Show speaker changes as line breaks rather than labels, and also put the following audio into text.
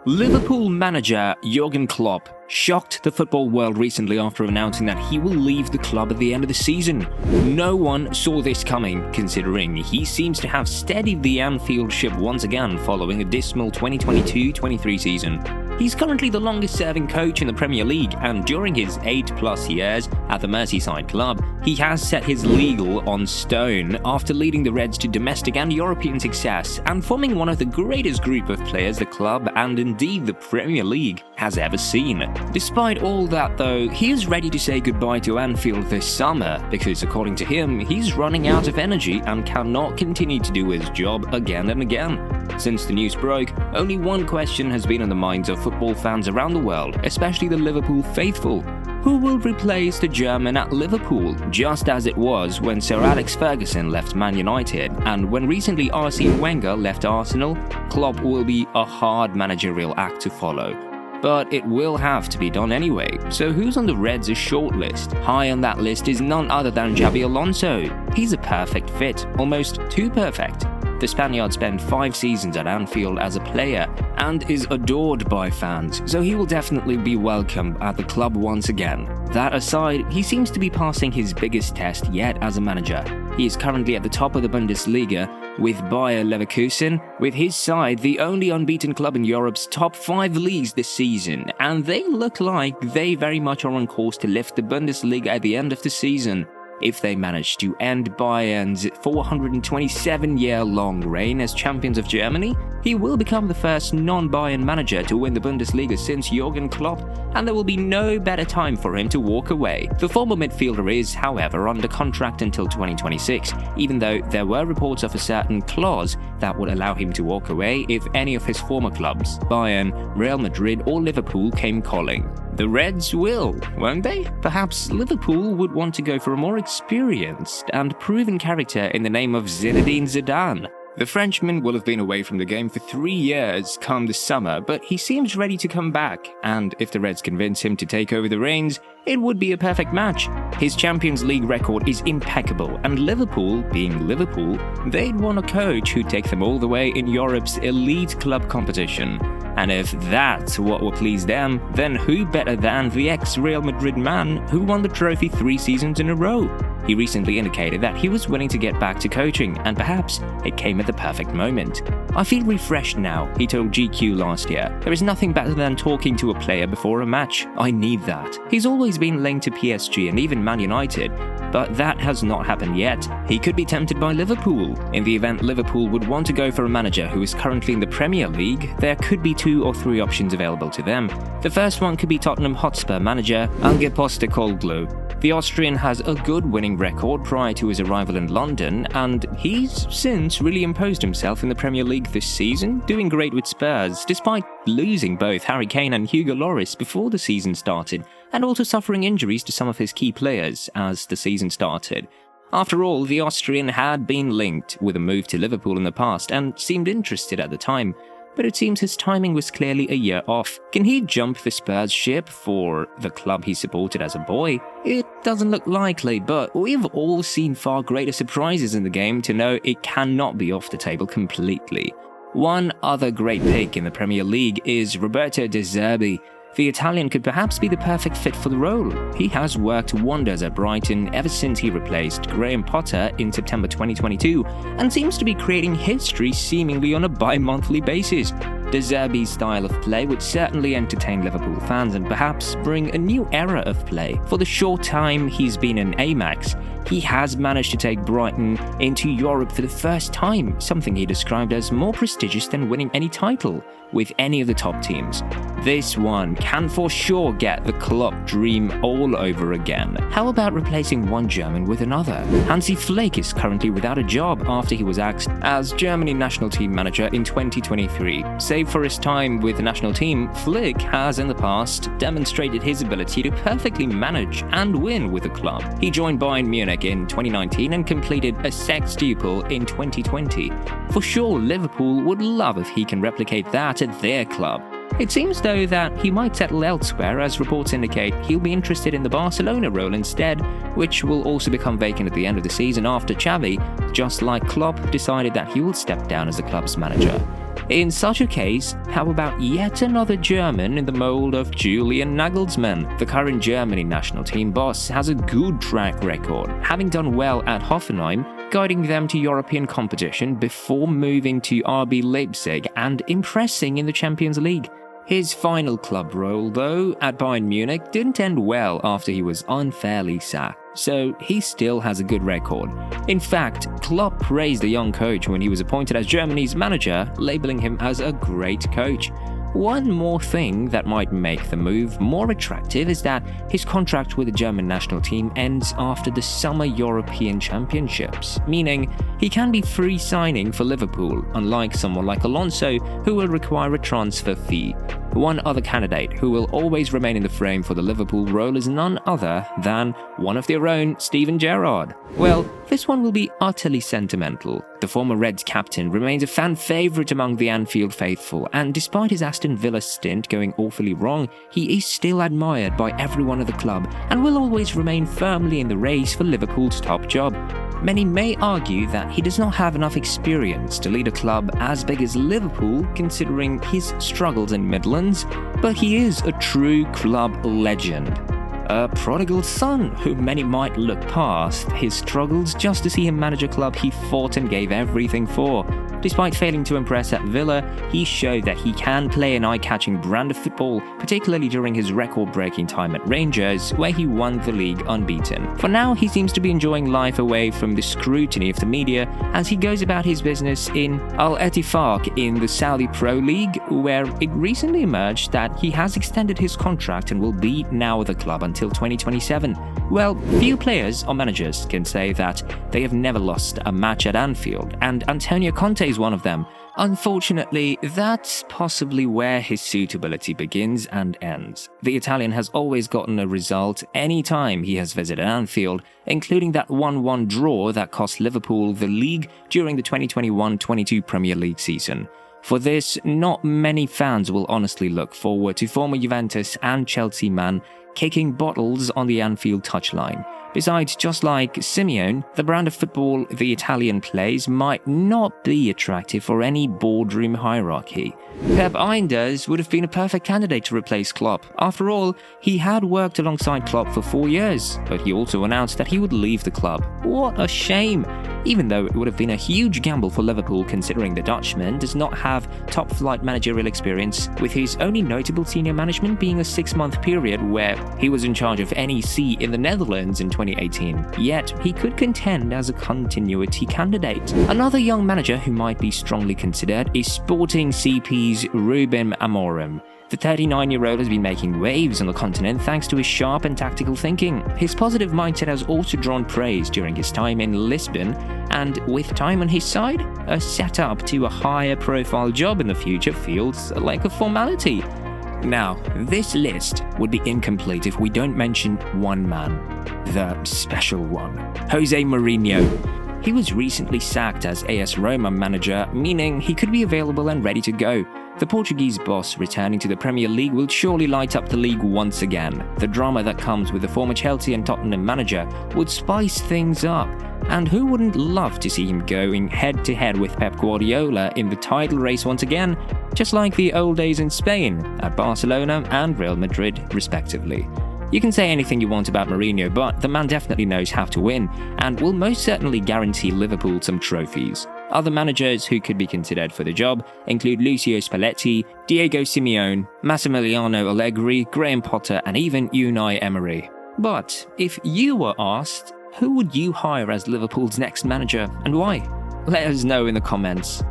Liverpool manager Jurgen Klopp shocked the football world recently after announcing that he will leave the club at the end of the season. No one saw this coming, considering he seems to have steadied the Anfield ship once again following a dismal 2022-23 season. He's currently the longest-serving coach in the Premier League, and during his 8+ years at the Merseyside club, he has set his legal on stone after leading the Reds to domestic and European success and forming one of the greatest group of players the club and indeed the Premier League has ever seen. Despite all that though, he is ready to say goodbye to Anfield this summer because according to him, he's running out of energy and cannot continue to do his job again and again. Since the news broke, only one question has been on the minds of football fans around the world, especially the Liverpool faithful. Who will replace the German at Liverpool, just as it was when Sir Alex Ferguson left Man United, and when recently Arsene Wenger left Arsenal? Klopp will be a hard managerial act to follow. But it will have to be done anyway, so who's on the Reds' shortlist? High on that list is none other than Xabi Alonso. He's a perfect fit, almost too perfect. The Spaniard spent 5 seasons at Anfield as a player and is adored by fans, so he will definitely be welcome at the club once again. That aside, he seems to be passing his biggest test yet as a manager. He is currently at the top of the Bundesliga with Bayer Leverkusen, with his side the only unbeaten club in Europe's top 5 leagues this season, and they look like they very much are on course to lift the Bundesliga at the end of the season. If they manage to end Bayern's 427-year-long reign as champions of Germany, he will become the first non-Bayern manager to win the Bundesliga since Jurgen Klopp, and there will be no better time for him to walk away. The former midfielder is, however, under contract until 2026, even though there were reports of a certain clause that would allow him to walk away if any of his former clubs, Bayern, Real Madrid or Liverpool, came calling. The Reds will, won't they? Perhaps Liverpool would want to go for a more experienced and proven character in the name of Zinedine Zidane. The Frenchman will have been away from the game for 3 years come the summer, but he seems ready to come back, and if the Reds convince him to take over the reins, it would be a perfect match. His Champions League record is impeccable, and Liverpool, being Liverpool, they'd want a coach who'd take them all the way in Europe's elite club competition. And if that's what will please them, then who better than the ex-Real Madrid man who won the trophy 3 seasons in a row? He recently indicated that he was willing to get back to coaching, and perhaps it came at the perfect moment. "I feel refreshed now," he told GQ last year. "There is nothing better than talking to a player before a match. I need that." He's always been linked to PSG and even Man United, but that has not happened yet. He could be tempted by Liverpool. In the event Liverpool would want to go for a manager who is currently in the Premier League, there could be 2 or 3 options available to them. The first one could be Tottenham Hotspur manager Ange Postecoglou. The Austrian has a good winning record prior to his arrival in London, and he's since really imposed himself in the Premier League this season, doing great with Spurs, despite losing both Harry Kane and Hugo Lloris before the season started, and also suffering injuries to some of his key players as the season started. After all, the Austrian had been linked with a move to Liverpool in the past and seemed interested at the time, but it seems his timing was clearly a year off. Can he jump the Spurs ship for the club he supported as a boy? It doesn't look likely, but we've all seen far greater surprises in the game to know it cannot be off the table completely. One other great pick in the Premier League is Roberto de Zerbi. The Italian could perhaps be the perfect fit for the role. He has worked wonders at Brighton ever since he replaced Graham Potter in September 2022 and seems to be creating history seemingly on a bi-monthly basis. De Zerbi's style of play would certainly entertain Liverpool fans and perhaps bring a new era of play. For the short time he's been in Ajax, he has managed to take Brighton into Europe for the first time, something he described as more prestigious than winning any title with any of the top teams. This one can for sure get the Klopp dream all over again. How about replacing one German with another? Hansi Flick is currently without a job after he was axed as Germany national team manager in 2023. Save for his time with the national team, Flick has in the past demonstrated his ability to perfectly manage and win with the club. He joined Bayern Munich in 2019 and completed a sextuple in 2020. For sure, Liverpool would love if he can replicate that at their club. It seems though that he might settle elsewhere, as reports indicate he'll be interested in the Barcelona role instead, which will also become vacant at the end of the season after Xavi, just like Klopp, decided that he will step down as the club's manager. In such a case, how about yet another German in the mold of Julian Nagelsmann? The current Germany national team boss has a good track record, having done well at Hoffenheim, guiding them to European competition before moving to RB Leipzig and impressing in the Champions League. His final club role, though, at Bayern Munich didn't end well after he was unfairly sacked, so he still has a good record. In fact, Klopp praised the young coach when he was appointed as Germany's manager, labeling him as a great coach. One more thing that might make the move more attractive is that his contract with the German national team ends after the Summer European Championships, meaning he can be free signing for Liverpool, unlike someone like Alonso, who will require a transfer fee. One other candidate who will always remain in the frame for the Liverpool role is none other than one of their own, Steven Gerrard. Well, this one will be utterly sentimental. The former Reds captain remains a fan favourite among the Anfield faithful, and despite his Aston Villa stint going awfully wrong, he is still admired by everyone at the club and will always remain firmly in the race for Liverpool's top job. Many may argue that he does not have enough experience to lead a club as big as Liverpool, considering his struggles in Midlands, but he is a true club legend. A prodigal son who many might look past his struggles just to see him manage a club he fought and gave everything for. Despite failing to impress at Villa, he showed that he can play an eye-catching brand of football, particularly during his record-breaking time at Rangers, where he won the league unbeaten. For now, he seems to be enjoying life away from the scrutiny of the media as he goes about his business in Al Ettifaq in the Saudi Pro League, where it recently emerged that he has extended his contract and will be now with the club until 2027. Well, few players or managers can say that they have never lost a match at Anfield, and Antonio Conte is one of them. Unfortunately, that's possibly where his suitability begins and ends. The Italian has always gotten a result any time he has visited Anfield, including that 1-1 draw that cost Liverpool the league during the 2021-22 Premier League season. For this, not many fans will honestly look forward to former Juventus and Chelsea man kicking bottles on the Anfield touchline. Besides, just like Simeone, the brand of football the Italian plays might not be attractive for any boardroom hierarchy. Pep Einders would have been a perfect candidate to replace Klopp. After all, he had worked alongside Klopp for 4 years, but he also announced that he would leave the club. What a shame! Even though it would have been a huge gamble for Liverpool considering the Dutchman does not have top-flight managerial experience, with his only notable senior management being a 6-month period where he was in charge of NEC in the Netherlands in 2018. Yet, he could contend as a continuity candidate. Another young manager who might be strongly considered is Sporting CP's Ruben Amorim. The 39-year-old has been making waves on the continent thanks to his sharp and tactical thinking. His positive mindset has also drawn praise during his time in Lisbon, and with time on his side, a setup to a higher profile job in the future feels like a formality. Now, this list would be incomplete if we don't mention one man, the special one, Jose Mourinho. He was recently sacked as AS Roma manager, meaning he could be available and ready to go. The Portuguese boss returning to the Premier League will surely light up the league once again. The drama that comes with the former Chelsea and Tottenham manager would spice things up. And who wouldn't love to see him going head-to-head with Pep Guardiola in the title race once again, just like the old days in Spain, at Barcelona and Real Madrid, respectively. You can say anything you want about Mourinho, but the man definitely knows how to win, and will most certainly guarantee Liverpool some trophies. Other managers who could be considered for the job include Lucio Spalletti, Diego Simeone, Massimiliano Allegri, Graham Potter, and even Unai Emery. But if you were asked, who would you hire as Liverpool's next manager and why? Let us know in the comments.